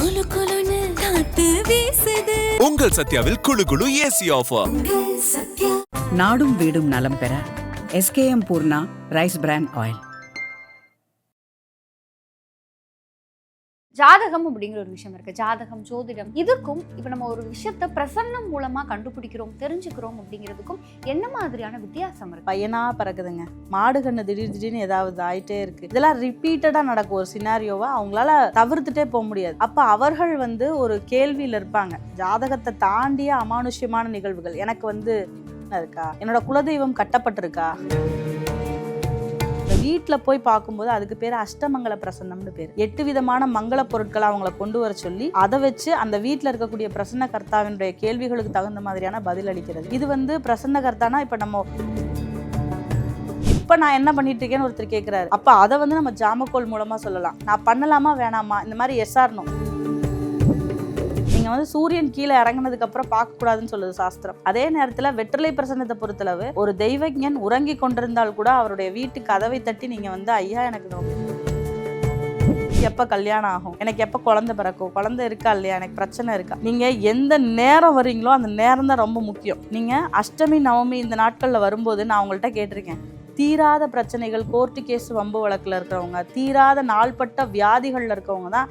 குளு குளுன்னு காத்து வீசுது. உங்கள் சத்யாவில் குளு குளு ஏசி ஆஃபர். நாடும் வீடும் நலம் பெற SKM Poorna rice brand oil. ஜாதகம் அப்படிங்கிற ஒரு விஷயம் இருக்கு. ஜாதகம், ஜோதிடம், இதுக்கும் இப்ப நம்ம ஒரு விஷயத்த பிரசன்னம் மூலமா கண்டுபிடிக்கிறோம், தெரிஞ்சுக்கிறோம் அப்படிங்கிறதுக்கும் என்ன மாதிரியான வித்தியாசம் இருக்கு? பையனா பறக்குதுங்க, மாடு கண்ணு திடீர்னு ஏதாவது ஆயிட்டே இருக்கு. இதெல்லாம் ரிப்பீட்டடா நடக்கும். ஒரு சினாரியோவா அவங்களால தவிர்த்துட்டே போக முடியாது. அப்ப அவர்கள் ஒரு கேள்வியில இருப்பாங்க. ஜாதகத்தை தாண்டிய அமானுஷ்யமான நிகழ்வுகள் எனக்கு இருக்கா, என்னோட குலதெய்வம் கட்டப்பட்டிருக்கா. வீட்டில் போய் பார்க்கும்போது அதுக்கு பேர் அஷ்டமங்கல பிரசன்னம்னு பேர். 8 விதமான மங்கள பொருட்களை அவங்கள கொண்டு வர சொல்லி அதை வச்சு அந்த வீட்டில் இருக்கக்கூடிய பிரசன்ன கர்த்தாவினுடைய கேள்விகளுக்கு தகுந்த மாதிரியான பதில் அளிக்கிறது. இது பிரசன்ன கர்த்தானா இப்ப நான் என்ன பண்ணிட்டு இருக்கேன்னு ஒருத்தர் கேட்கிறாரு. அப்ப அதை நம்ம ஜாமக்கோல் மூலமா சொல்லலாம். நான் பண்ணலாமா வேணாமா, இந்த மாதிரி எஸ்ஆர்னோ. நீங்க சூரியன் கீழே இறங்கினதுக்கு அப்புறம் பார்க்க கூடாதுன்னு சொல்லுது சாஸ்திரம். அதே நேரத்துல வெற்றிலை பிரசன்னத்தை பொறுத்தளவு ஒரு தெய்வஞன் உறங்கி கொண்டிருந்தால் கூட அவருடைய வீட்டு கதவை தட்டி நீங்க ஐயா எனக்கு எப்ப கல்யாணம் ஆகும், எனக்கு எப்ப குழந்தை பிறக்கும், குழந்தை இருக்கா இல்லையா, எனக்கு பிரச்சனை இருக்கா, நீங்க எந்த நேரம் வரீங்களோ அந்த நேரம் தான் ரொம்ப முக்கியம். நீங்க அஷ்டமி நவமி இந்த நாட்கள்ல வரும்போது நான் உங்கள்கிட்ட கேட்டிருக்கேன், தீராத பிரச்சனைகள், கோர்ட்டு கேஸ் வம்பு வழக்குல இருக்கிறவங்க, தீராத நாள்பட்ட வியாதிகள்ல இருக்கவங்க தான்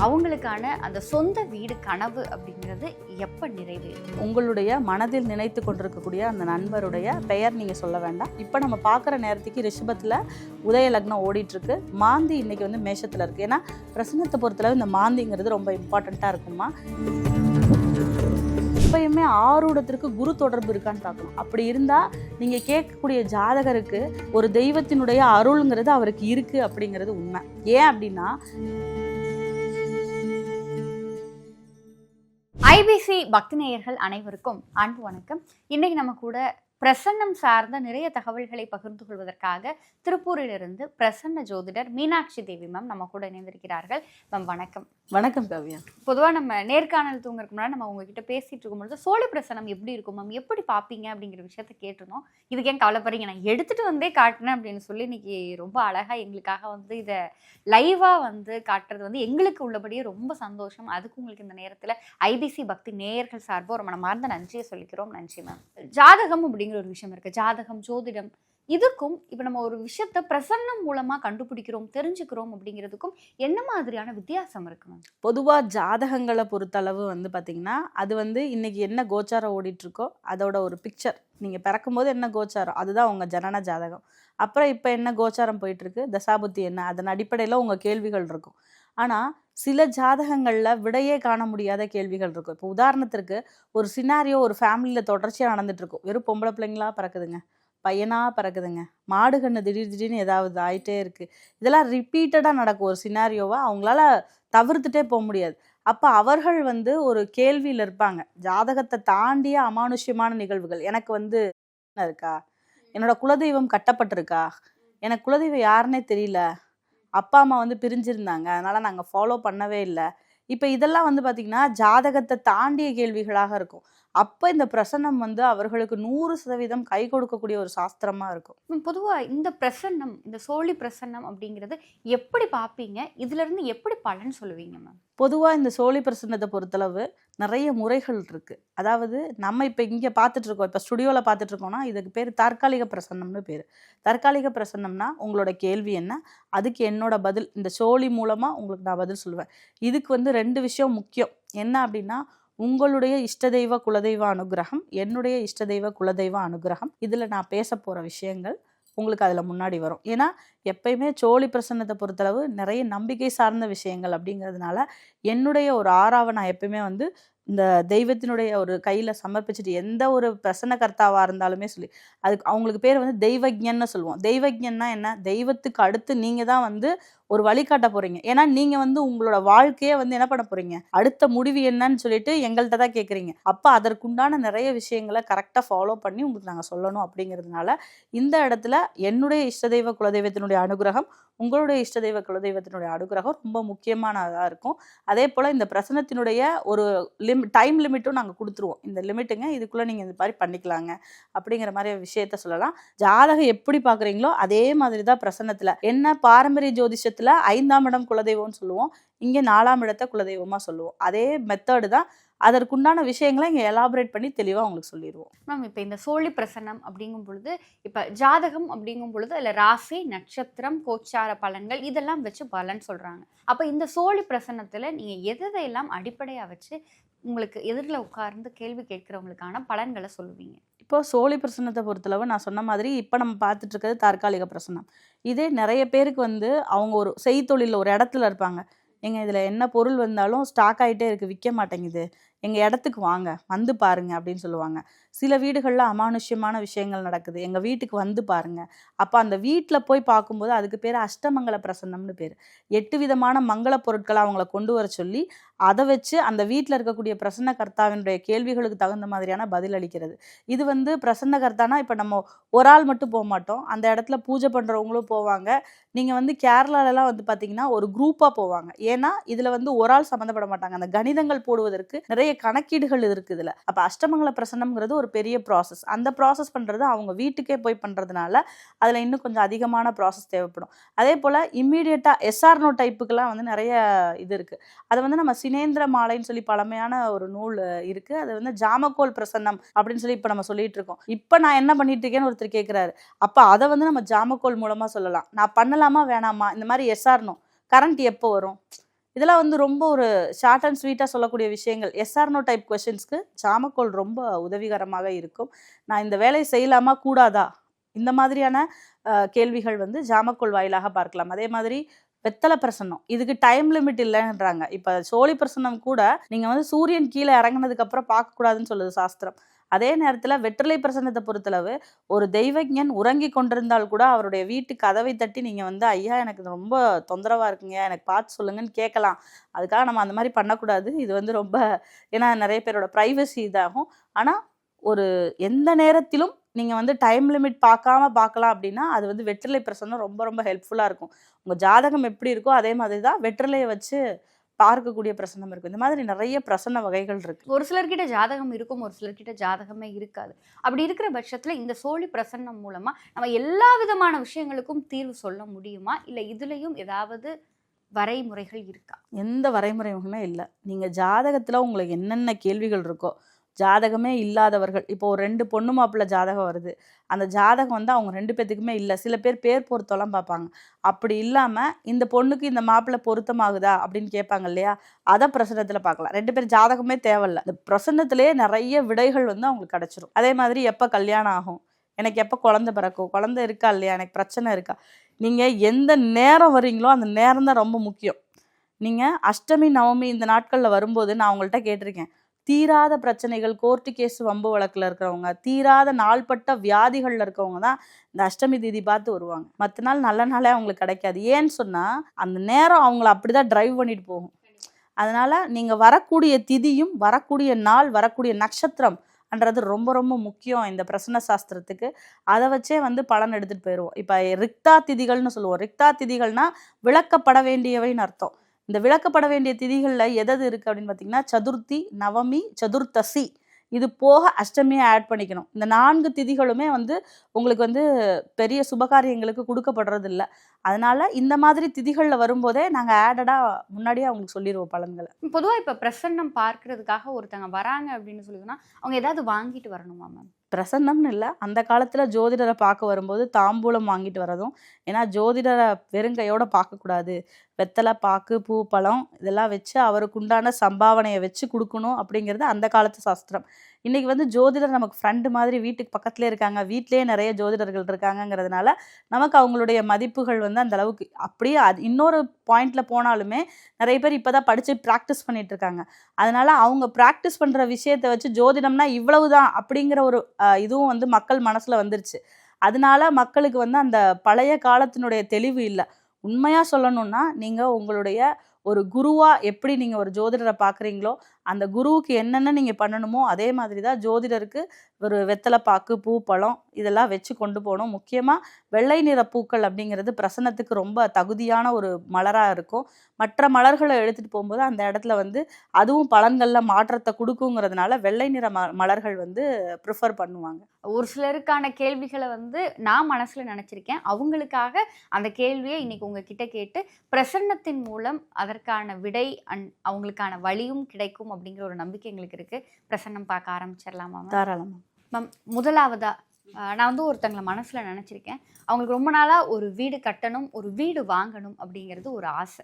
அவங்களுக்கான அந்த சொந்த வீடு கனவு அப்படிங்கிறது எப்ப நிறைவேறும்? உங்களுடைய மனதில் நினைத்து கொண்டிருக்கக்கூடிய அந்த நண்பருடைய பெயர் நீங்க சொல்ல வேண்டாம். இப்ப நம்ம பார்க்குற நேரத்துக்கு ரிஷபத்துல உதய லக்னம் ஓடிட்டு இருக்கு. மாந்தி இன்னைக்கு மேஷத்துல இருக்கு. ஏன்னா பிரசன்னத்தை பொறுத்தளவு இந்த மாந்திங்கிறது ரொம்ப இம்பார்ட்டண்டா இருக்குமா. எப்பயுமே ஆரூடத்திற்கு குரு தொடர்பு இருக்கான்னு பார்க்கணும். அப்படி இருந்தா நீங்க கேட்கக்கூடிய ஜாதகருக்கு ஒரு தெய்வத்தினுடைய அருள்ங்கிறது அவருக்கு இருக்கு அப்படிங்கிறது உண்மை. ஏன் அப்படின்னா ஐபிசி பக்தி நேயர்கள் அனைவருக்கும் அன்பு வணக்கம். இன்னைக்கு நம்ம கூட பிரசன்னம் சார்ந்த நிறைய தகவல்களை பகிர்ந்து கொள்வதற்காக திருப்பூரிலிருந்து பிரசன்ன ஜோதிடர் மீனாட்சி தேவி மேம் நம்ம கூட இணைந்திருக்கிறார்கள். மேம் வணக்கம். வணக்கம் கவ்யா. பொதுவாக நம்ம நேர்காணல் தூங்குறதுக்கு முன்னாடி நம்ம உங்ககிட்ட பேசிட்டு இருக்கும்பொழுது சோழி பிரசனம் எப்படி இருக்கும் மேம், எப்படி பார்ப்பீங்க அப்படிங்கிற விஷயத்த கேட்டிருந்தோம். இதுக்கு ஏன் கவலைப்படுறீங்க, நான் எடுத்துட்டு வந்தே காட்டினேன் அப்படின்னு சொல்லி இன்னைக்கு ரொம்ப அழகா எங்களுக்காக இதை லைவா காட்டுறது எங்களுக்கு உள்ளபடியே ரொம்ப சந்தோஷம். அதுக்கு உங்களுக்கு இந்த நேரத்தில் ஐபிசி பக்தி நேயர்கள் சார்பாக ஒரு மனமார்ந்த நன்றியை சொல்லிக்கிறோம். நன்றி மேம். ஜாதகம் அப்படிங்கிற ஒரு விஷயம் இருக்கு. ஜாதகம், ஜோதிடம், இதுக்கும் இப்ப நம்ம ஒரு விஷயத்த பிரசன்னம் மூலமா கண்டுபிடிக்கிறோம், தெரிஞ்சுக்கிறோம் அப்படிங்கிறதுக்கும் என்ன மாதிரியான வித்தியாசம் இருக்கு? பொதுவா ஜாதகங்களை பொறுத்தளவு பாத்தீங்கன்னா அது இன்னைக்கு என்ன கோச்சாரம் ஓடிட்டு இருக்கோ அதோட ஒரு பிக்சர். நீங்க பிறக்கும்போது என்ன கோச்சாரம் அதுதான் உங்க ஜனன ஜாதகம். அப்புறம் இப்ப என்ன கோச்சாரம் போயிட்டு இருக்கு, தசாபுத்தி என்ன, அதன் அடிப்படையில உங்க கேள்விகள் இருக்கும். ஆனா சில ஜாதகங்கள்ல விடையே காண முடியாத கேள்விகள் இருக்கும். இப்போ உதாரணத்திற்கு ஒரு சினாரியோ ஒரு ஃபேமிலியில தொடர்ச்சியா நடந்துட்டு இருக்கும். வெறும் பொம்பளை பிள்ளைங்களா பிறக்குதுங்க, பையனா பிறக்குதுங்க, மாடு கண்ணு திடீர்னு ஏதாவது ஆயிட்டே இருக்கு. இதெல்லாம் ரிப்பீட்டடா நடக்கும். ஒரு சினாரியோவா அவங்களால தவிர்த்துட்டே போக முடியாது. அப்ப அவர்கள் ஒரு கேள்வியில இருப்பாங்க. ஜாதகத்தை தாண்டிய அமானுஷ்யமான நிகழ்வுகள் எனக்கு இருக்கா, என்னோட குலதெய்வம் கட்டப்பட்டிருக்கா, எனக்கு குலதெய்வம் யாருன்னே தெரியல, அப்பா அம்மா பிரிஞ்சிருந்தாங்க அதனால நாங்க ஃபாலோ பண்ணவே இல்லை. இப்ப இதெல்லாம் பாத்தீங்கன்னா ஜாதகத்தை தாண்டிய கேள்விகளாக இருக்கும். அப்ப இந்த பிரசன்னம் அவர்களுக்கு 100% கை கொடுக்கக்கூடிய ஒரு சாஸ்திரமா இருக்கும். பொதுவா இந்த பிரசன்னம், இந்த சோழி பிரசன்னம் அப்படிங்கிறது எப்படி பார்ப்பீங்க, இதுல இருந்து எப்படி பலன் சொல்லுவீங்க மேம்? பொதுவா இந்த சோழி பிரசன்னத்தை பொறுத்தளவு நிறைய முறைகள் இருக்கு. அதாவது நம்ம இப்ப இங்க பார்த்துட்டு இருக்கோம், இப்ப ஸ்டுடியோல பார்த்துட்டு இருக்கோம்னா இதுக்கு பேர் தற்காலிக பிரசன்னம்னு பேரு. தற்காலிக பிரசன்னம்னா உங்களோட கேள்வி என்ன, அதுக்கு என்னோட பதில் இந்த சோழி மூலமா உங்களுக்கு நான் பதில் சொல்லுவேன். இதுக்கு 2 விஷயம் முக்கியம். என்ன அப்படின்னா உங்களுடைய இஷ்டதெய்வ குலதெய்வ அனுகிரகம், என்னுடைய இஷ்டதெய்வ குலதெய்வ அனுகிரகம். இதுல நான் பேச போற விஷயங்கள் உங்களுக்கு அதுல முன்னாடி வரும். ஏன்னா எப்பயுமே சோழி பிரசன்னத்தை பொறுத்தளவு நிறைய நம்பிக்கை சார்ந்த விஷயங்கள் அப்படிங்கிறதுனால என்னுடைய ஒரு ஆறாவை நான் எப்பயுமே இந்த தெய்வத்தினுடைய ஒரு கையில சமர்ப்பிச்சுட்டு எந்த ஒரு பிரசன்ன கர்த்தாவா இருந்தாலுமே சொல்லி அதுக்கு அவங்களுக்கு பேர் தெய்வஜ்ஞன்னு சொல்லுவோம். தெய்வஜ்ஞன்னா என்ன, தெய்வத்துக்கு அடுத்து நீங்க தான் ஒரு வழிகாட்ட போறீங்க. ஏன்னா நீங்க உங்களோட வாழ்க்கையே என்ன பண்ண போறீங்க, அடுத்த முடிவு என்னன்னு சொல்லிட்டு எங்கள்கிட்ட தான் கேட்குறீங்க. அப்போ அதற்குண்டான நிறைய விஷயங்களை கரெக்டாக ஃபாலோ பண்ணி உங்களுக்கு நாங்கள் சொல்லணும். அப்படிங்கிறதுனால இந்த இடத்துல என்னுடைய இஷ்டதெய்வ குலதெய்வத்தினுடைய அனுகிரகம், உங்களுடைய இஷ்டதெய்வ குலதெய்வத்தினுடைய அனுகிரகம் ரொம்ப முக்கியமானதாக இருக்கும். அதே போல் இந்த பிரசனத்தினுடைய ஒரு டைம் லிமிட்டும் நாங்கள் கொடுத்துருவோம். இந்த லிமிட்டுங்க, இதுக்குள்ளே நீங்கள் இந்த மாதிரி பண்ணிக்கலாங்க அப்படிங்கிற மாதிரி விஷயத்த சொல்லலாம். ஜாதகம் எப்படி பார்க்குறீங்களோ அதே மாதிரி தான் பிரசன்னத்தில். என்ன பாரம்பரிய ஜோதிஷத்தில் பட்சத்தில் 5ஆம் இடம் குலதெய்வம்னு சொல்லுவோம், இங்கே 4ஆம் இடத்தை குலதெய்வமாக சொல்லுவோம். அதே மெத்தடு தான். அதற்குண்டான விஷயங்களை இங்கே எலாபரேட் பண்ணி தெளிவாக உங்களுக்கு சொல்லிடுவோம். மேம் இப்போ இந்த சோழி பிரசன்னம் அப்படிங்கும் பொழுது இப்போ ஜாதகம் அப்படிங்கும் பொழுது அதில் ராசி நட்சத்திரம் கோச்சார பலன்கள் இதெல்லாம் வச்சு பலன் சொல்கிறாங்க. அப்போ இந்த சோழி பிரசன்னத்தில் நீங்கள் எதையெல்லாம் அடிப்படையாக வச்சு உங்களுக்கு எதிரில் உட்கார்ந்து கேள்வி கேட்குறவங்களுக்கான பலன்களை சொல்லுவீங்க? இப்போ சோழி பிரசன்னத்தை பொறுத்தளவு நான் சொன்ன மாதிரி இப்போ நம்ம பார்த்துட்டு இருக்கிறது தற்காலிக பிரசன்னம். இதே நிறைய பேருக்கு வந்து அவங்க ஒரு செய்தொழிலில் ஒரு இடத்துல இருப்பாங்க, இதில் என்ன பொருள் வந்தாலும் ஸ்டாக் ஆகிட்டே இருக்குது, விற்க மாட்டேங்குது, எங்கள் இடத்துக்கு வாங்க, வந்து பாருங்க அப்படின்னு சொல்லுவாங்க. சில வீடுகளில் அமானுஷ்யமான விஷயங்கள் நடக்குது, எங்கள் வீட்டுக்கு வந்து பாருங்க. அப்போ அந்த வீட்டில் போய் பார்க்கும்போது அதுக்கு பேர் அஷ்டமங்கல பிரசன்னம்னு பேர். 8 விதமான மங்கள பொருட்களை அவங்கள கொண்டு வர சொல்லி அதை வச்சு அந்த வீட்டில் இருக்கக்கூடிய பிரசன்ன கர்த்தாவினுடைய கேள்விகளுக்கு தகுந்த மாதிரியான பதில் அளிக்கிறது. இது வந்து பிரசன்ன கர்த்தானா இப்போ நம்ம ஒரு ஆள் மட்டும் போக மாட்டோம், அந்த இடத்துல பூஜை பண்ணுறவங்களும் போவாங்க. நீங்கள் வந்து கேரளாலலாம் வந்து பார்த்தீங்கன்னா ஒரு குரூப்பாக போவாங்க. ஏன்னா இதில் வந்து ஒரு ஆள் சம்மந்தப்பட மாட்டாங்க, அந்த கணிதங்கள் போடுவதற்கு நிறைய கணக்கீடுகள் இருக்குது இதில். அப்போ அஷ்டமங்கல பிரசன்னம்ங்கிறது ஒரு பெரிய ப்ராசஸ். அந்த ப்ராசஸ் பண்ணுறது அவங்க வீட்டுக்கே போய் பண்ணுறதுனால அதில் இன்னும் கொஞ்சம் அதிகமான ப்ராசஸ் தேவைப்படும். அதே போல் இம்மீடியட்டாக எஸ்ஆர்னோ டைப்புக்கெல்லாம் வந்து நிறைய இது இருக்குது. அதை வந்து நம்ம சினேந்திர மாலைன்னு சொல்லி பழமையான ஒரு நூல் இருக்குது, அது வந்து ஜாமக்கோல் பிரசன்னம் அப்படின்னு சொல்லி இப்போ நம்ம சொல்லிட்டு இருக்கோம். இப்போ நான் என்ன பண்ணிட்டு இருக்கேன்னு ஒருத்தர் கேட்குறாரு, அப்போ அதை வந்து நம்ம ஜாமக்கோல் மூலமாக சொல்லலாம். நான் பண்ணலாமா வேணாமா, இந்த மாதிரி எஸ்ஆர்னோ, கரண்ட் எப்போ வரும், இதெல்லாம் வந்து ரொம்ப ஒரு ஷார்ட் அண்ட் ஸ்வீட்டாக சொல்லக்கூடிய விஷயங்கள். எஸ்ஆர்னோ டைப் கொஷின்ஸ்க்கு ஜாமக்கோல் ரொம்ப உதவிகரமாக இருக்கும். நான் இந்த வேலையை செய்யலாமா கூடாதா, இந்த மாதிரியான கேள்விகள் வந்து ஜாமக்கோல் வாயிலாக பார்க்கலாம். அதே மாதிரி வெத்தலை பிரசன்னம், இதுக்கு டைம் லிமிட் இல்லைன்றாங்க. இப்போ சோழி பிரசன்னம் கூட நீங்கள் வந்து சூரியன் கீழே இறங்கினதுக்கப்புறம் பார்க்கக்கூடாதுன்னு சொல்லுது சாஸ்திரம். அதே நேரத்தில் வெற்றிலை பிரசன்னத்தை பொறுத்தளவு ஒரு தெய்வஞன் உறங்கி கொண்டிருந்தால் கூட அவருடைய வீட்டு கதவை தட்டி நீங்கள் வந்து ஐயா எனக்கு ரொம்ப தொந்தரவாக இருக்குங்க, எனக்கு பார்த்து சொல்லுங்கன்னு கேட்கலாம். அதுக்காக நம்ம அந்த மாதிரி பண்ணக்கூடாது. இது வந்து ரொம்ப, ஏன்னா நிறைய பேரோட ப்ரைவசி இதாகும். ஆனால் ஒரு எந்த நேரத்திலும் நீங்கள் வந்து டைம் லிமிட் பார்க்கலாம் அப்படின்னா அது வந்து வெற்றிலை பிரசன்னம் ரொம்ப ரொம்ப ஹெல்ப்ஃபுல்லாக இருக்கும். உங்கள் ஜாதகம் எப்படி இருக்கோ அதே மாதிரி தான் வெற்றிலையை வச்சு பார்க்கக்கூடிய பிரசன்னம் இருக்கும். இந்த மாதிரி நிறைய பிரசன்ன வகைகள் இருக்கு. ஒரு சிலர்கிட்ட ஜாதகம் இருக்கும், ஒரு சிலர்கிட்ட ஜாதகமே இருக்காது. அப்படி இருக்கிற பட்சத்தில் இந்த சோழி பிரசன்னம் மூலமா நம்ம எல்லா விதமான விஷயங்களுக்கும் தீர்வு சொல்ல முடியுமா, இல்லை இதுலயும் ஏதாவது வரைமுறைகள் இருக்கா? எந்த வரைமுறையுமே இல்லை. நீங்கள் ஜாதகத்தில் உங்களுக்கு என்னென்ன கேள்விகள் இருக்கோ, ஜாதகமே இல்லாதவர்கள், இப்போ ஒரு 2 பொண்ணு மாப்பிள்ளை ஜாதகம் வருது, அந்த ஜாதகம் வந்து அவங்க 2 பேத்துக்குமே இல்லை. சில பேர் பேர் பொருத்தம்லாம் பார்ப்பாங்க. அப்படி இல்லாமல் இந்த பொண்ணுக்கு இந்த மாப்பிள்ளை பொருத்தமாகுதா அப்படின்னு கேட்பாங்க இல்லையா, அதை பிரசன்னத்தில் பார்க்கலாம். 2 பேர் ஜாதகமே தேவையில்லை, இந்த பிரசன்னத்திலே நிறைய விடைகள் வந்து அவங்களுக்கு கிடச்சிரும். அதே மாதிரி எப்போ கல்யாணம் ஆகும், எனக்கு எப்போ குழந்தை பிறக்கும், குழந்தை இருக்கா இல்லையா, எனக்கு பிரச்சனை இருக்கா, நீங்கள் எந்த நேரம் வரீங்களோ அந்த நேரம் தான் ரொம்ப முக்கியம். நீங்கள் அஷ்டமி நவமி இந்த நாட்களில் வரும்போது நான் அவங்கள்ட்ட கேட்டிருக்கேன், தீராத பிரச்சனைகள், கோர்ட்டு கேஸ் வம்பு வழக்கில் இருக்கிறவங்க, தீராத நாள்பட்ட வியாதிகளில் இருக்கவங்க தான் இந்த அஷ்டமி தீதி பார்த்து வருவாங்க. மற்ற நாள் நல்ல நாளே அவங்களுக்கு கிடைக்காது. ஏன்னு சொன்னால் அந்த நேரம் அவங்கள அப்படி தான் ட்ரைவ் பண்ணிட்டு போகும். அதனால் நீங்கள் வரக்கூடிய திதியும் வரக்கூடிய நாள் வரக்கூடிய நட்சத்திரம் அன்றது ரொம்ப ரொம்ப முக்கியம் இந்த பிரசன்ன சாஸ்திரத்துக்கு. அதை வச்சே வந்து பலன் எடுத்துகிட்டு போயிடுவோம். இப்போ ரிக்தா திதிகள்னு சொல்லுவோம். ரிக்தா திதிகள்னா விளக்கப்பட வேண்டியவைன்னு அர்த்தம். இந்த விளக்கப்பட வேண்டிய திதிகளில் எது இருக்குது அப்படின்னு பார்த்தீங்கன்னா சதுர்த்தி, நவமி, சதுர்த்தசி, இது போக அஷ்டமியை ஆட் பண்ணிக்கணும். இந்த 4 திதிகளுமே வந்து உங்களுக்கு வந்து பெரிய சுபகாரியங்களுக்கு கொடுக்கப்படுறது இல்லை. அதனால இந்த மாதிரி திதிகளில் வரும்போதே நாங்கள் ஆடடாக முன்னாடியே அவங்களுக்கு சொல்லிடுவோம் பலன்களை. பொதுவாக இப்போ பிரசன்னம் பார்க்கறதுக்காக ஒருத்தங்க வராங்க அப்படின்னு சொல்லிதுன்னா அவங்க ஏதாவது வாங்கிட்டு வரணுமா மேம்? பிரசன்னம்னு இல்லை, அந்த காலத்தில் ஜோதிடரை பார்க்க வரும்போது தாம்பூலம் வாங்கிட்டு வரதும். ஏன்னா ஜோதிடரை வெறுங்கையோடு பார்க்கக்கூடாது, வெத்தலை, பாக்கு, பூ, பழம் இதெல்லாம் வச்சு அவருக்கு உண்டான சம்பாவனையை வச்சு கொடுக்கணும் அப்படிங்கிறது அந்த காலத்து சாஸ்திரம். இன்றைக்கி வந்து ஜோதிடர் நமக்கு ஃப்ரெண்டு மாதிரி வீட்டுக்கு பக்கத்துலேயே இருக்காங்க, வீட்டிலேயே நிறைய ஜோதிடர்கள் இருக்காங்கங்கிறதுனால நமக்கு அவங்களுடைய மதிப்புகள் வந்து அந்த அளவுக்கு அப்படியே. அது இன்னொரு பாயிண்டில் போனாலுமே நிறைய பேர் இப்போ தான் படித்து ப்ராக்டிஸ் பண்ணிகிட்டு இருக்காங்க. அதனால் அவங்க ப்ராக்டிஸ் பண்ணுற விஷயத்தை வச்சு ஜோதிடம்னா இவ்வளவு தான் அப்படிங்கிற ஒரு இதுவும் வந்து மக்கள் மனசில் வந்துருச்சு. அதனால மக்களுக்கு வந்து அந்த பழைய காலத்தினுடைய தெளிவு இல்லை. உண்மையாக சொல்லணும்னா நீங்கள் உங்களுடைய ஒரு குருவாக எப்படி நீங்கள் ஒரு ஜோதிடரை பார்க்குறீங்களோ அந்த குருவுக்கு என்னென்ன நீங்கள் பண்ணணுமோ அதே மாதிரி தான் ஜோதிடருக்கு ஒரு வெத்தலை பாக்கு, பூ, பழம் இதெல்லாம் வச்சு கொண்டு போகணும். முக்கியமாக வெள்ளை நிற பூக்கள் அப்படிங்கிறது பிரசன்னத்துக்கு ரொம்ப தகுதியான ஒரு மலராக இருக்கும். மற்ற மலர்களை எடுத்துகிட்டு போகும்போது அந்த இடத்துல வந்து அதுவும் பலன்களில் மாற்றத்தை கொடுக்குங்கிறதுனால வெள்ளை நிற மலர்கள் வந்து ப்ரிஃபர் பண்ணுவாங்க. ஒரு சிலருக்கான கேள்விகளை வந்து நான் மனசில் நினச்சிருக்கேன். அவங்களுக்காக அந்த கேள்வியை இன்னைக்கு உங்ககிட்ட கேட்டு பிரசன்னத்தின் மூலம் அதற்கான விடை அவங்களுக்கான வழியும் கிடைக்கும் அப்படிங்கிற ஒரு நம்பிக்கை எங்களுக்கு இருக்குது. பிரசன்னம் பார்க்க ஆரம்பிச்சிடலாமா? தாராளமாக மேம். முதலாவதா நான் வந்து ஒருத்தங்களை மனசில் நினச்சிருக்கேன். அவங்களுக்கு ரொம்ப நாளாக ஒரு வீடு கட்டணும், ஒரு வீடு வாங்கணும் அப்படிங்கிறது ஒரு ஆசை.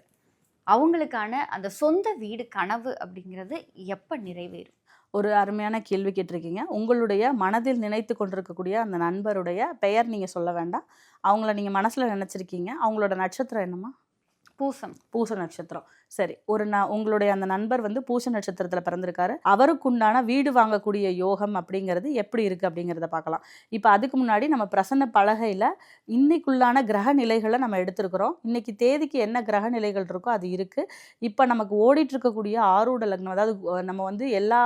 அவங்களுக்கான அந்த சொந்த வீடு கனவு அப்படிங்கிறது எப்போ நிறைவேறும்? ஒரு அருமையான கேள்வி கேட்டிருக்கீங்க. உங்களுடைய மனதில் நினைத்து கொண்டிருக்கக்கூடிய அந்த நண்பருடைய பெயர் நீங்கள் சொல்ல வேண்டாம். அவங்கள நீங்கள் மனசில் நினச்சிருக்கீங்க. அவங்களோட நட்சத்திரம் என்னம்மா? பூச நட்சத்திரம். சரி, உங்களுடைய அந்த நண்பர் வந்து பூச நட்சத்திரத்தில் பிறந்திருக்காரு. அவருக்குண்டான வீடு வாங்கக்கூடிய யோகம் அப்படிங்கிறது எப்படி இருக்குது அப்படிங்கிறத பார்க்கலாம். இப்போ அதுக்கு முன்னாடி நம்ம பிரசன்ன பலகையில் இன்னைக்குள்ளான கிரக நிலைகளை நம்ம எடுத்துருக்கிறோம். இன்னைக்கு தேதிக்கு என்ன கிரக நிலைகள் இருக்கோ அது இருக்குது. இப்போ நமக்கு ஓடிட்டு இருக்கக்கூடிய ஆரூட லக்னம், அதாவது நம்ம வந்து எல்லா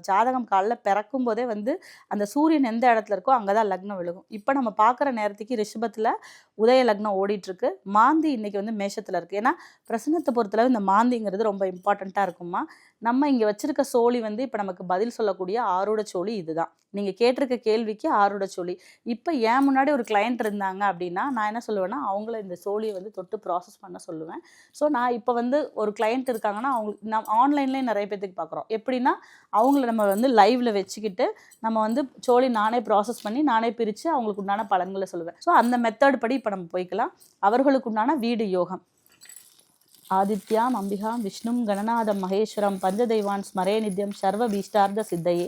ஜாதகம் காலில் பிறக்கும் போதே வந்து அந்த சூரியன் எந்த இடத்துல இருக்கோ அங்கே தான் லக்னம் விழுகும். இப்போ நம்ம பார்க்குற நேரத்துக்கு ரிஷபத்தில் உதய லக்னம் ஓடிட்டுருக்கு. மாந்தி இன்னைக்கு வந்து மேஷத்தில் இருக்குது. ஏன்னா பிரசன்னத்தை பொறுத்தளவு இந்த மாந்திங்கிறது ரொம்ப இம்பார்ட்டண்ட்டாக இருக்குமா. நம்ம இங்கே வச்சிருக்க சோழி வந்து இப்போ நமக்கு பதில் சொல்லக்கூடிய ஆரூட சோழி இதுதான். நீங்கள் கேட்டிருக்க கேள்விக்கு ஆரூட சோழி. இப்போ ஏன் முன்னாடி ஒரு கிளையண்ட் இருந்தாங்க அப்படின்னா நான் என்ன சொல்லுவேன்னா அவங்கள இந்த சோழியை வந்து தொட்டு ப்ராசஸ் பண்ண சொல்லுவேன். ஸோ நான் இப்போ வந்து ஒரு கிளையண்ட் இருக்காங்கன்னா அவங்களுக்கு நம்ம ஆன்லைன்லேயே நிறைய பேத்துக்கு பார்க்குறோம். எப்படின்னா அவங்கள நம்ம வந்து லைவில் வச்சுக்கிட்டு நம்ம வந்து சோழி நானே ப்ராசஸ் பண்ணி நானே பிரித்து அவங்களுக்கு உண்டான பலன்களை சொல்லுவேன். ஸோ அந்த மெத்தட் படி இப்போ நம்ம போய்க்கலாம். அவர்களுக்கு உண்டான வீடு யோகம். ஆதித்யாம் அம்பிகாம் விஷ்ணும் கணநாதம் மகேஸ்வரம் பஞ்சதெய்வான் ஸ்மரே நித்யம் சர்வ பீஷ்டார்த்த சித்தையே.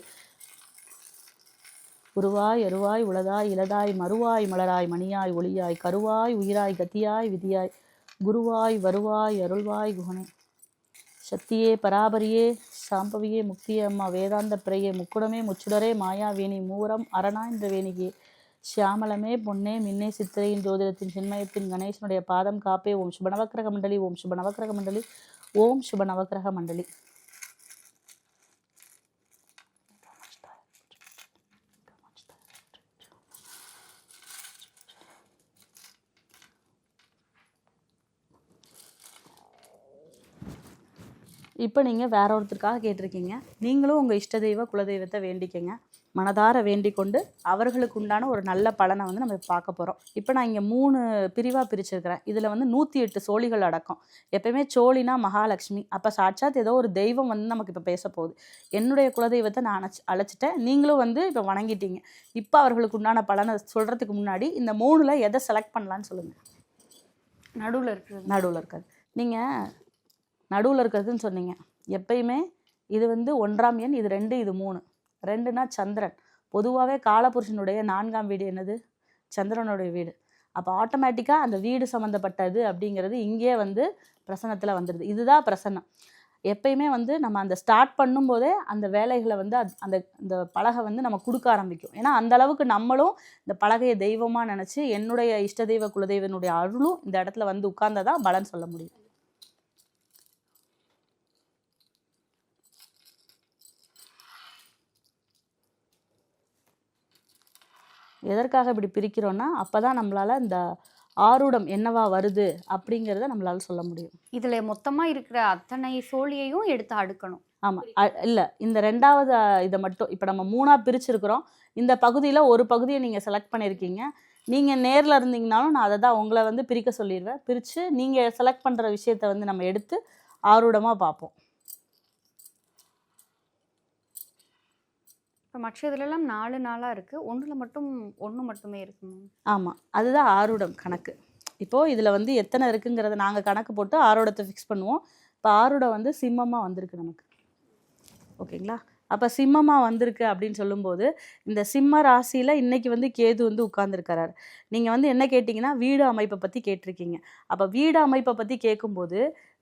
உருவாய் அருவாய் உளதாய் இலதாய் மறுவாய் மலராய் மணியாய் ஒளியாய் கருவாய் உயிராய் கத்தியாய் விதியாய் குருவாய் வருவாய் அருள்வாய் குகனே. சக்தியே பராபரியே சாம்பவியே முக்தியே அம்மா வேதாந்த பிரையே முக்குடமே முச்சுடரே மாயாவேணி மூரம் அரணாய்ந்த வேணிகே ஷியாமலமே பொன்னே மின்னே சித்திரையின் ஜோதிடத்தின் சின்மயத்தின் கணேசனுடைய பாதம் காப்பே. ஓம் சுப நவக்கிரக மண்டலி, ஓம் சுப நவக்கிரக மண்டலி, ஓம் சுப நவக்கிரக மண்டலி. இப்போ நீங்கள் வேற ஒருத்தருக்காக கேட்டிருக்கீங்க. நீங்களும் உங்கள் இஷ்ட தெய்வ குலதெய்வத்தை வேண்டிக்கங்க. மனதார வேண்டிக் கொண்டு அவர்களுக்கு உண்டான ஒரு நல்ல பலனை வந்து நம்ம பார்க்க போகிறோம். இப்போ நான் இங்கே 3 பிரிவாக பிரிச்சிருக்கிறேன். இதில் வந்து 108 சோழிகள் அடக்கம். எப்பயுமே சோழினா மகாலட்சுமி. அப்போ சாட்சாத் ஏதோ ஒரு தெய்வம் வந்து நமக்கு இப்போ பேச போகுது. என்னுடைய குலதெய்வத்தை நான் அழைச்சிட்டேன், நீங்களும் வந்து இப்போ வணங்கிட்டீங்க. இப்போ அவர்களுக்கு உண்டான பலனை சொல்கிறதுக்கு முன்னாடி இந்த 3ல் எதை செலக்ட் பண்ணலான்னு சொல்லுங்கள். நடுவில் இருக்கிறது நீங்கள் நடுவில் இருக்கிறதுன்னு சொன்னீங்க. எப்பயுமே இது வந்து 1ஆம் எண், இது 2, இது 3. 2னா சந்திரன். பொதுவாகவே காலபுருஷனுடைய 4ஆம் வீடு என்னது? சந்திரனுடைய வீடு. அப்போ ஆட்டோமேட்டிக்காக அந்த வீடு சம்மந்தப்பட்டது அப்படிங்கிறது இங்கே வந்து பிரசன்னத்தில் வந்துடுது. இதுதான் பிரசன்னம். எப்பயுமே வந்து நம்ம அந்த ஸ்டார்ட் பண்ணும்போதே அந்த வேலைகளை வந்து அந்த பலகை வந்து நம்ம கொடுக்க ஆரம்பிக்கும். ஏன்னா அந்த அளவுக்கு நம்மளும் இந்த பலகையை தெய்வமாக நினச்சி என்னுடைய இஷ்ட தெய்வ குலதெய்வனுடைய அருளும் இந்த இடத்துல வந்து உட்கார்ந்ததான் பலன் சொல்ல முடியும். எதற்காக இப்படி பிரிக்கிறோன்னா அப்போ தான் நம்மளால் இந்த ஆரூடம் என்னவா வருது அப்படிங்கிறத நம்மளால் சொல்ல முடியும். இதில் மொத்தமாக இருக்கிற அத்தனை சோழியையும் எடுத்து அடுக்கணும். ஆமாம், இல்லை இந்த 2வது இதை மட்டும் இப்போ நம்ம 3ஆக பிரிச்சிருக்கிறோம். இந்த பகுதியில் ஒரு பகுதியை நீங்கள் செலக்ட் பண்ணியிருக்கீங்க. நீங்கள் நேரில் இருந்தீங்கனாலும் நான் அதை தான் உங்களை வந்து பிரிக்க சொல்லிடுவேன். பிரித்து நீங்கள் செலக்ட் பண்ணுற விஷயத்தை வந்து நம்ம எடுத்து ஆரூடமாக பார்ப்போம். இப்போ மற்ற இதுலலாம் 4 நாளாக இருக்குது, ஒன்றில் மட்டும் 1 மட்டுமே இருக்குமா? ஆமாம், அதுதான் ஆரூடம் கணக்கு. இப்போது இதில் வந்து எத்தனை இருக்குங்கிறத நாங்கள் கணக்கு போட்டு ஆரூடத்தை ஃபிக்ஸ் பண்ணுவோம். இப்போ ஆரூடம் வந்து சிம்மமாக வந்திருக்கு நமக்கு. ஓகேங்களா? அப்போ சிம்மமாக வந்திருக்கு அப்படின்னு சொல்லும்போது இந்த சிம்ம ராசியில் இன்றைக்கி வந்து கேது வந்து உட்கார்ந்துருக்கிறார். நீங்கள் வந்து என்ன கேட்டிங்கன்னா வீடு அமைப்பை பற்றி கேட்டிருக்கீங்க. அப்போ வீடு அமைப்பை பற்றி கேட்கும்போது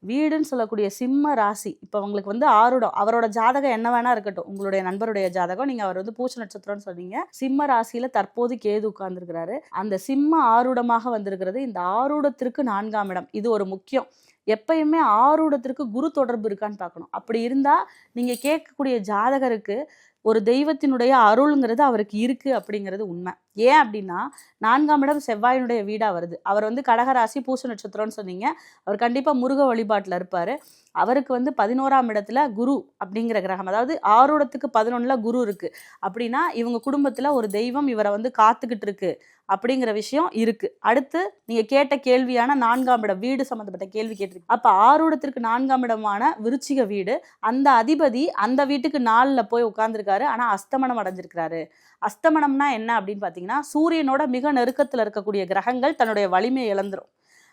வீடுன்னு சொல்லக்கூடிய சிம்ம ராசி இப்போ உங்களுக்கு வந்து ஆரூடம், அவரோட ஜாதகம் என்ன வேணா இருக்கட்டும், உங்களுடைய நண்பருடைய ஜாதகம், நீங்கள் அவர் வந்து பூச நட்சத்திரம்னு சொன்னீங்க. சிம்ம ராசியில் தற்போது கேது உட்கார்ந்துருக்கிறாரு. அந்த சிம்ம ஆரூடமாக வந்திருக்கிறது. இந்த ஆரூடத்திற்கு 4ஆம் இடம், இது ஒரு முக்கியம். எப்பயுமே ஆரூடத்திற்கு குரு தொடர்பு இருக்கான்னு பார்க்கணும். அப்படி இருந்தால் நீங்கள் கேட்கக்கூடிய ஜாதகருக்கு ஒரு தெய்வத்தினுடைய அருள்ங்கிறது அவருக்கு இருக்குது அப்படிங்கிறது உண்மை. ஏன் அப்படின்னா 4ஆம் இடம் செவ்வாயினுடைய வீடாக வருது. அவர் கடகராசி பூச நட்சத்திரம்னு சொன்னீங்க. அவர் கண்டிப்பாக முருக வழிபாட்டில் இருப்பார். அவருக்கு 11ஆம் இடத்துல குரு அப்படிங்கிற கிரகம், அதாவது ஆரூடத்துக்கு 11ல் குரு இருக்குது அப்படின்னா இவங்க குடும்பத்தில் ஒரு தெய்வம் இவரை காத்துக்கிட்டு இருக்கு அப்படிங்கிற விஷயம் இருக்கு. அடுத்து நீங்க கேட்ட கேள்வியான 4ஆம் இடம் வீடு சம்பந்தப்பட்ட கேள்வி கேட்டிருக்கு. அப்ப ஆரூடத்திற்கு 4ஆம் இடமான விருச்சிக வீடு, அந்த அதிபதி அந்த வீட்டுக்கு 4ல் போய் உட்கார்ந்துருக்காரு. ஆனா அஸ்தமனம் அடைஞ்சிருக்கிறாரு. அஸ்தமனம்னா என்ன அப்படின்னு பார்த்தீங்கன்னா சூரியனோட மிக நெருக்கத்தில் இருக்கக்கூடிய கிரகங்கள் தன்னுடைய வலிமையை இழந்துரும்.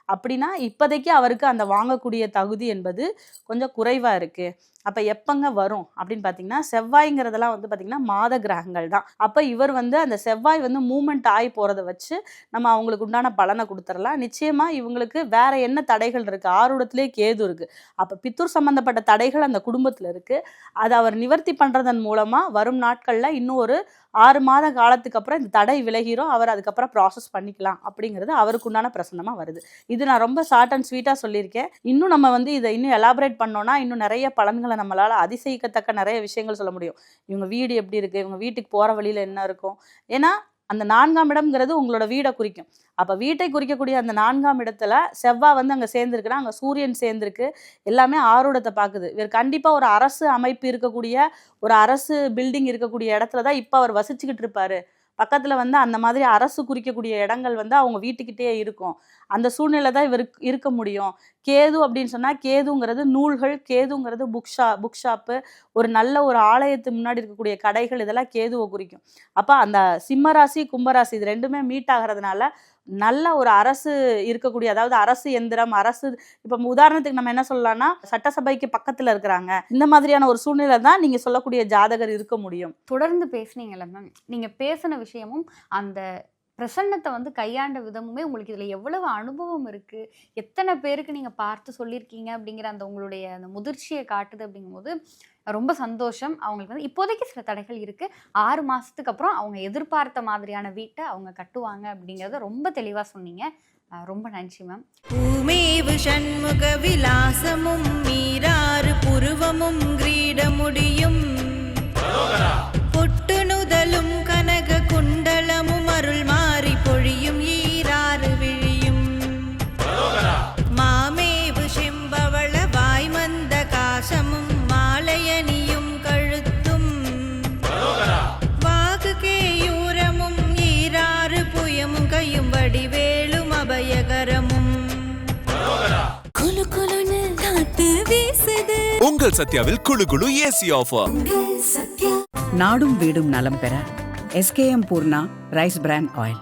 அப்படின்னா இப்போதைக்கு அவருக்கு அந்த வாங்கக்கூடிய தகுதி என்பது கொஞ்சம் குறைவாக இருக்குது. அப்போ எப்பங்க வரும் அப்படின்னு பார்த்தீங்கன்னா செவ்வாய்ங்கிறதெல்லாம் பார்த்தீங்கன்னா மாத கிரகங்கள் தான். அப்போ இவர் அந்த செவ்வாய் மூமெண்ட் ஆகி போகிறத வச்சு நம்ம அவங்களுக்கு உண்டான பலனை கொடுத்துடலாம். நிச்சயமாக இவங்களுக்கு வேற என்ன தடைகள் இருக்குது, ஆரூடத்திலே கேது இருக்குது. அப்போ பித்தூர் சம்மந்தப்பட்ட தடைகள் அந்த குடும்பத்தில் இருக்குது. அதை அவர் நிவர்த்தி பண்ணுறதன் மூலமாக வரும் நாட்களில் இன்னும் ஒரு 6 மாத காலத்துக்கு அப்புறம் இந்த தடை விலகிறோம். அவர் அதுக்கப்புறம் ப்ராசஸ் பண்ணிக்கலாம் அப்படிங்கிறது அவருக்கு உண்டான பிரசனமாக வருது. இது நான் ரொம்ப ஷார்ட் அண்ட் ஸ்வீட்டாக சொல்லியிருக்கேன். இன்னும் நம்ம இதை இன்னும் எலாபரேட் பண்ணோன்னா இன்னும் நிறைய பலன்களை நம்மளால் அதிசயிக்கத்தக்க நிறைய விஷயங்கள் சொல்ல முடியும். இவங்க வீடு எப்படி இருக்குது, இவங்க வீட்டுக்கு போகிற வழியில் என்ன இருக்கும். ஏன்னா அந்த 4ஆம் இடம்ங்கிறது உங்களோட வீடை குறிக்கும். அப்போ வீட்டை குறிக்கக்கூடிய அந்த 4ஆம் இடத்துல செவ்வாய் அங்கே சேர்ந்துருக்குன்னா அங்கே சூரியன் சேர்ந்துருக்கு. எல்லாமே ஆரூடத்தை பார்க்குது. இவர் கண்டிப்பாக ஒரு அரசு அமைப்பு இருக்கக்கூடிய ஒரு அரசு பில்டிங் இருக்கக்கூடிய இடத்துல தான் இப்போ அவர் வசிச்சுக்கிட்டு இருப்பார். பக்கத்தில் அந்த மாதிரி அரசு குறிக்கக்கூடிய இடங்கள் அவங்க வீட்டுக்கிட்டே இருக்கும். அந்த சூழ்நிலை தான் இவருக்கு இருக்க முடியும். கேது அப்படின்னு சொன்னால் கேதுங்கிறது நூல்கள், கேதுங்கிறது புக் ஷாப்பு, ஒரு நல்ல ஒரு ஆலயத்து முன்னாடி இருக்கக்கூடிய கடைகள், இதெல்லாம் கேதுவை குறிக்கும். அப்போ அந்த சிம்மராசி கும்பராசி இது ரெண்டுமே மீட் ஆகிறதுனால நல்ல ஒரு அரசு இருக்கக்கூடிய, அதாவது அரசு எந்திரம், அரசு இப்போ உதாரணத்துக்கு நம்ம என்ன சொல்லலாம்னா சட்டசபைக்கு பக்கத்தில் இருக்கிறாங்க. இந்த மாதிரியான ஒரு சூழ்நிலை தான் நீங்கள் சொல்லக்கூடிய ஜாதகர் இருக்க முடியும். தொடர்ந்து பேசுனீங்கல்ல மேம், நீங்கள் பேசின விஷயமும் அந்த பிரசன்னத்தை கையாண்ட விதமுமே உங்களுக்கு இதில் எவ்வளவு அனுபவம் இருக்குது, எத்தனை பேருக்கு நீங்கள் பார்த்து சொல்லியிருக்கீங்க அப்படிங்கிற அந்த உங்களுடைய அந்த முதிர்ச்சியை காட்டுது. அப்படிங்கும்போது ரொம்ப சந்தோஷம். அவங்களுக்கு இப்போதைக்கு சில தடைகள் இருக்குது. 6 மாதத்துக்கு அப்புறம் அவங்க எதிர்பார்த்த மாதிரியான வீட்டை அவங்க கட்டுவாங்க அப்படிங்கிறத ரொம்ப தெளிவாக சொன்னீங்க. ரொம்ப நன்றி மேம். பூமேவு சண்முக விலாசமும் மீராறு புருவமும் கிரீடமுடியும் பொட்டு நுதலும் கனக குண்டலமும் அருள் மாறி பொழியும் ஈராறு விழியும் மாமேவு செம்பவள வாய்மந்த காசமும் மாலையணியும் கழுத்தும் வாகு கேயூரமும் ஈராறு புயமும் கையும் வடிவேலும் அபயகரமும் குளு குளுன்னு காத்து வீசுது. உங்கள் சத்யாவில் குளு குளு ஏசி ஆஃபர். நாடும் வீடும் நலம் பெற SKM Poorna rice brand oil.